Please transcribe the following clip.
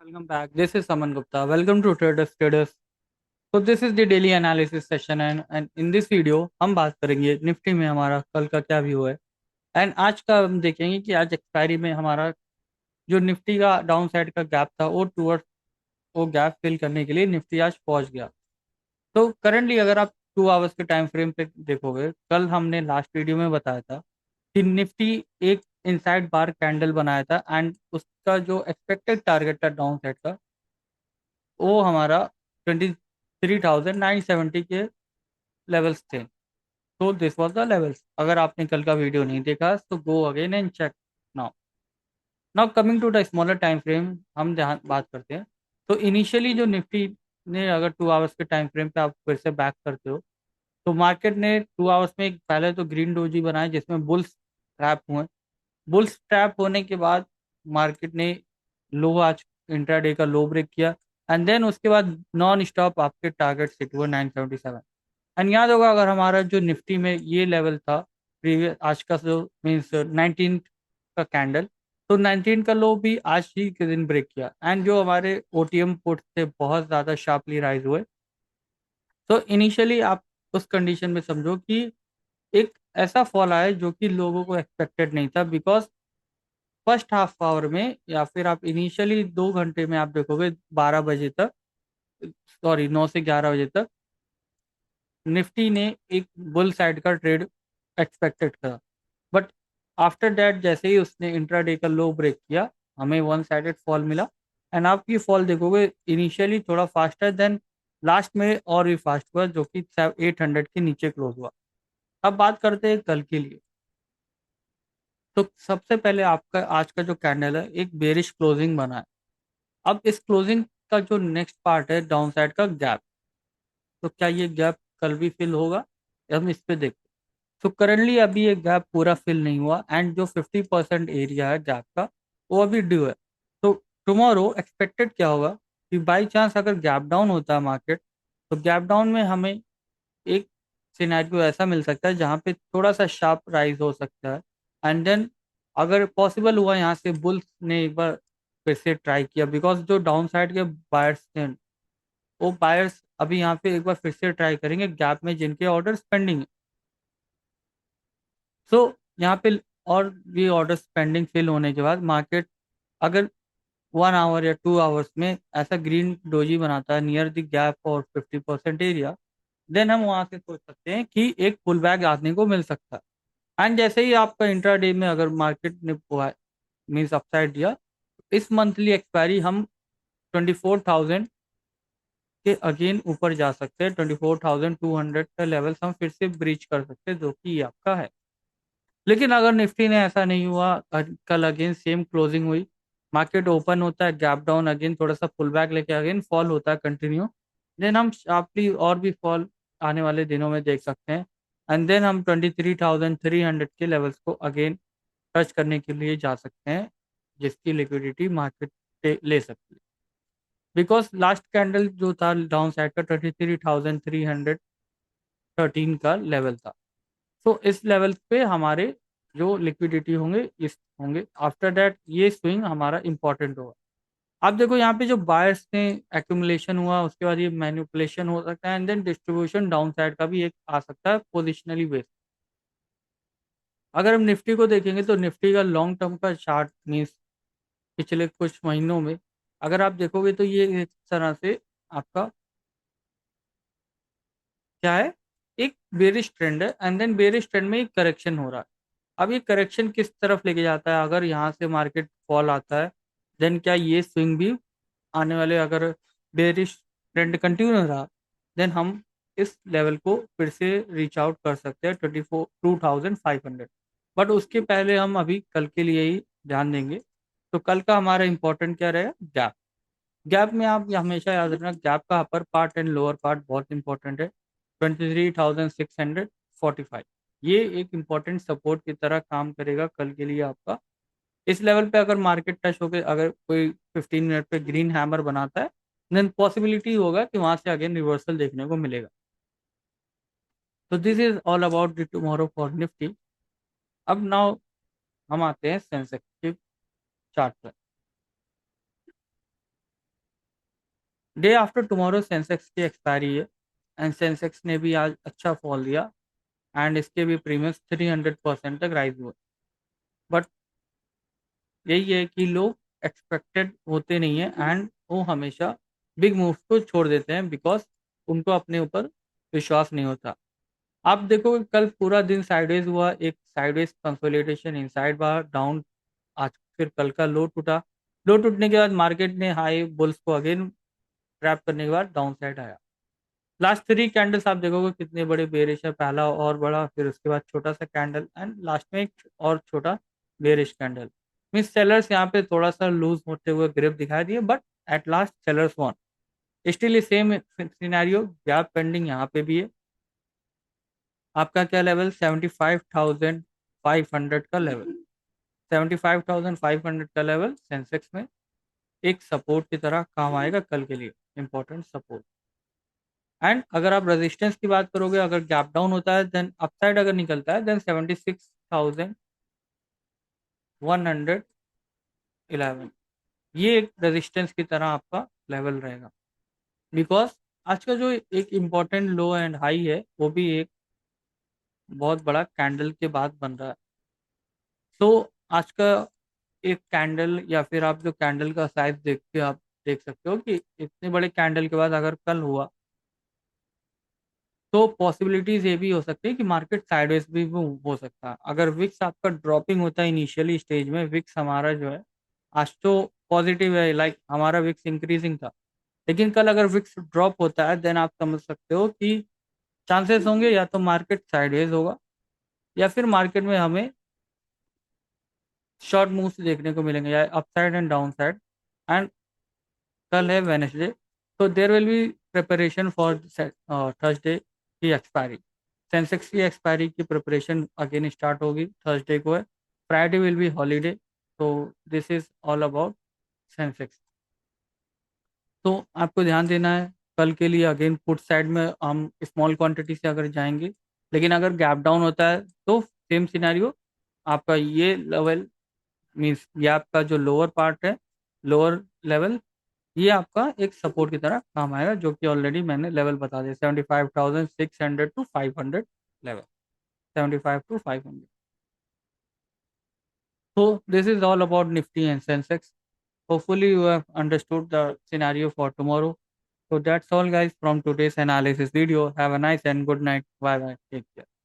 Welcome back. This is Saman Gupta. Welcome to Traders Traders. So this is the daily analysis session and in this video हम बात करेंगे Nifty में हमारा कल का क्या व्यू है एंड आज का हम देखेंगे कि आज एक्सपायरी में हमारा जो निफ्टी का डाउन साइड का गैप था वो टूवर्ड्स वो गैप फिल करने के लिए निफ्टी आज पहुंच गया। तो करंटली अगर आप 2 आवर्स के टाइम फ्रेम पे देखोगे, कल हमने लास्ट वीडियो में बताया था कि निफ्टी एक इनसाइड बार कैंडल बनाया था एंड उसका जो एक्सपेक्टेड टारगेट था डाउन साइड का वो हमारा 23,970 के लेवल्स थे। तो दिस वाज द लेवल्स। अगर आपने कल का वीडियो नहीं देखा तो go again and check now. Now coming to the smaller time frame, हम ध्यान बात करते हैं। तो इनिशियली जो निफ्टी ने अगर 2 आवर्स के टाइम फ्रेम पे आप फिर से बैक करते हो तो मार्केट ने 2 आवर्स में एक पहले तो ग्रीन डोजी बनाया जिसमें बुल्स ट्रैप हुए। बुल्स ट्रैप होने के बाद मार्केट ने लो आज इंट्राडे का लो ब्रेक किया एंड देन उसके बाद नॉन स्टॉप आपके टारगेट हिट हुए 977। एंड याद होगा अगर हमारा जो निफ्टी में ये लेवल था प्रीवियस आज का जो मीन्स 19 का कैंडल, तो 19 का लो भी आज ही के दिन ब्रेक किया एंड जो हमारे ओटीएम पुट थे बहुत ज़्यादा शार्पली राइज हुए। तो इनिशियली आप उस कंडीशन में समझो कि एक ऐसा फॉल आया जो कि लोगों को एक्सपेक्टेड नहीं था बिकॉज फर्स्ट हाफ आवर में या फिर आप इनिशियली 2 घंटे में आप देखोगे 12 बजे तक, सॉरी 9 से 11 बजे तक निफ्टी ने एक बुल साइड का ट्रेड एक्सपेक्टेड करा। बट आफ्टर दैट जैसे ही उसने इंट्राडे का लो ब्रेक किया हमें वन साइडेड फॉल मिला एंड आप ये फॉल देखोगे इनिशियली थोड़ा फास्टर देन लास्ट में और भी फास्ट हुआ जो कि 800 के नीचे क्लोज हुआ। अब बात करते हैं कल के लिए। तो सबसे पहले आपका आज का जो कैंडल है एक बेरिश क्लोजिंग बना है। अब इस क्लोजिंग का जो नेक्स्ट पार्ट है डाउन साइड का गैप, तो क्या ये गैप कल भी फिल होगा, हम इस पे देखते हैं। तो करंटली अभी ये गैप पूरा फिल नहीं हुआ एंड जो 50% एरिया है गैप का वो अभी ड्यू है। तो टुमारो एक्सपेक्टेड क्या होगा कि बाई चांस अगर गैप डाउन होता है मार्केट, तो गैप डाउन में हमें एक सिनेरियो ऐसा मिल सकता है जहाँ पे थोड़ा सा शार्प राइज हो सकता है एंड देन अगर पॉसिबल हुआ यहाँ से बुल्स ने एक बार फिर से ट्राई किया बिकॉज जो डाउन साइड के बायर्स थे वो बायर्स अभी यहाँ पे एक बार फिर से ट्राई करेंगे गैप में जिनके ऑर्डर पेंडिंग है। सो यहाँ पे और भी ऑर्डर पेंडिंग फिल होने के बाद मार्केट अगर 1 आवर या 2 आवर्स में ऐसा ग्रीन डोजी बनाता है नियर द गैप और 50% एरिया, देन हम वहां से सोच सकते हैं कि एक पुल बैक आदमी को मिल सकता है। एंड जैसे ही आपका इंट्राडे में अगर मार्केट ने मीन्स अपसाइड दिया, इस मंथली एक्सपायरी हम 24,000 के अगेन ऊपर जा सकते हैं। 24,200 का लेवल्स हम फिर से ब्रीच कर सकते हैं जो कि ये आपका है। लेकिन अगर निफ्टी ने ऐसा नहीं हुआ, कल अगेन सेम क्लोजिंग हुई, मार्केट ओपन होता है गैप डाउन अगेन थोड़ा सा पुल बैक लेके अगेन फॉल होता है कंटिन्यू, देन हम शार्पली और भी फॉल आने वाले दिनों में देख सकते हैं एंड देन हम 23,300 के लेवल्स को अगेन टच करने के लिए जा सकते हैं जिसकी लिक्विडिटी मार्केट पे ले सकती है। बिकॉज लास्ट कैंडल जो था डाउन साइड का 23,313 का लेवल था। तो इस लेवल पे हमारे जो लिक्विडिटी होंगे इस होंगे आफ्टर दैट ये स्विंग हमारा इंपॉर्टेंट होगा। आप देखो यहाँ पे जो बायर्स ने एक्यूमुलेशन हुआ उसके बाद ये मैनिपुलेशन हो सकता है and then distribution downside का भी एक आ सकता है पोजिशनली बेस। अगर हम निफ्टी को देखेंगे तो निफ्टी का लॉन्ग टर्म का चार्ट मीन्स पिछले कुछ महीनों में अगर आप देखोगे तो ये इस तरह से आपका क्या है, एक बेरिश ट्रेंड है एंड देन बेरिश ट्रेंड में एक करेक्शन हो रहा है। अब ये करेक्शन किस तरफ लेके जाता है, अगर यहाँ से मार्केट फॉल आता है देन क्या ये स्विंग भी आने वाले अगर बेरिश ट्रेंड कंटिन्यू रहा देन हम इस लेवल को फिर से रीच आउट कर सकते हैं 22,500। बट उसके पहले हम अभी कल के लिए ही ध्यान देंगे। तो कल का हमारा इंपॉर्टेंट क्या रहेगा, गैप। गैप में आप ये हमेशा याद रखना गैप का upper part and lower part बहुत इंपॉर्टेंट है। 23,645 ये एक इंपॉर्टेंट सपोर्ट की तरह काम करेगा कल के लिए आपका। इस लेवल पे अगर मार्केट टच होकर अगर कोई 15 मिनट पे ग्रीन हैमर बनाता है देन पॉसिबिलिटी होगा कि वहां से अगेन रिवर्सल देखने को मिलेगा। तो this is all about the tomorrow for Nifty. अब नाउ हम आते हैं सेंसेक्स के चार्ट पर। डे आफ्टर टुमारो सेंसेक्स की एक्सपायरी है, एंड सेंसेक्स ने भी आज अच्छा फॉल दिया, एंड इसके भी प्रीमियम्स 300% तक राइज हुए। बट यही है कि लोग एक्सपेक्टेड होते नहीं है, एंड वो हमेशा बिग मूव्स को छोड़ देते हैं बिकॉज उनको अपने ऊपर विश्वास नहीं होता। आप देखो कल पूरा दिन साइडवेज हुआ, एक साइडवेज कंसोलिडेशन इनसाइड बार डाउन, आज फिर कल का लो टूटा। लो टूटने के बाद मार्केट ने हाई बुल्स को अगेन ट्रैप करने के बाद डाउन साइड आया। लास्ट थ्री कैंडल्स आप देखोगे कितने बड़े बेरिश है, पहला और बड़ा, फिर उसके बाद छोटा सा कैंडल, एंड लास्ट में एक और छोटा बेरिश कैंडल। मीन्स सेलर्स यहाँ पे थोड़ा सा लूज होते हुए ग्रिप दिखाई दिए, but at last sellers one. Still same scenario, gap pending यहाँ पे भी है। आपका क्या लेवल, 75,500 का लेवल, 75,500 का लेवल सेंसेक्स में एक सपोर्ट की तरह काम आएगा कल के लिए, इंपॉर्टेंट सपोर्ट। एंड अगर आप रेजिस्टेंस की बात करोगे, अगर गैप डाउन होता है देन अपसाइड अगर निकलता है देन 76,111, ये एक रेजिस्टेंस की तरह आपका लेवल रहेगा। बिकॉज आज का जो एक इम्पोर्टेंट लो एंड हाई है वो भी एक बहुत बड़ा कैंडल के बाद बन रहा है। तो आज का एक कैंडल या फिर आप जो कैंडल का साइज देख के आप देख सकते हो कि इतने बड़े कैंडल के बाद अगर कल हुआ तो पॉसिबिलिटीज ये भी हो सकती है कि मार्केट साइडवेज भी हो सकता है। अगर विक्स आपका ड्रॉपिंग होता है इनिशियली स्टेज में, विक्स हमारा जो है आज तो पॉजिटिव है, लाइक हमारा विक्स इंक्रीजिंग था, लेकिन कल अगर विक्स ड्रॉप होता है देन आप समझ सकते हो कि चांसेस होंगे या तो मार्केट साइडवेज होगा या फिर मार्केट में हमें शॉर्ट मूव्स देखने को मिलेंगे, या upside and down side. And कल है वेनेसडे, तो there will be preparation for Thursday की एक्सपायरी। सेंसेक्स की एक्सपायरी की प्रिपरेशन अगेन स्टार्ट होगी, थर्सडे को है। फ्राइडे विल बी हॉलीडे, तो this is all about Sensex. तो आपको ध्यान देना है कल के लिए, अगेन पुट साइड में हम स्मॉल क्वांटिटी से अगर जाएंगे, लेकिन अगर गैप डाउन होता है तो सेम सिनेरियो, आपका ये लेवल मीन्स ये आपका जो लोअर पार्ट है, लोअर लेवल, ये आपका एक सपोर्ट की तरह काम आएगा, जो कि ऑलरेडी मैंने लेवल बता दिया, 75,600 to 500 level, 75 to 500। So this is all about Nifty and Sensex. Hopefully you have understood the scenario for tomorrow. So that's all guys from today's analysis video. Have a nice and good night. Bye bye. Take care.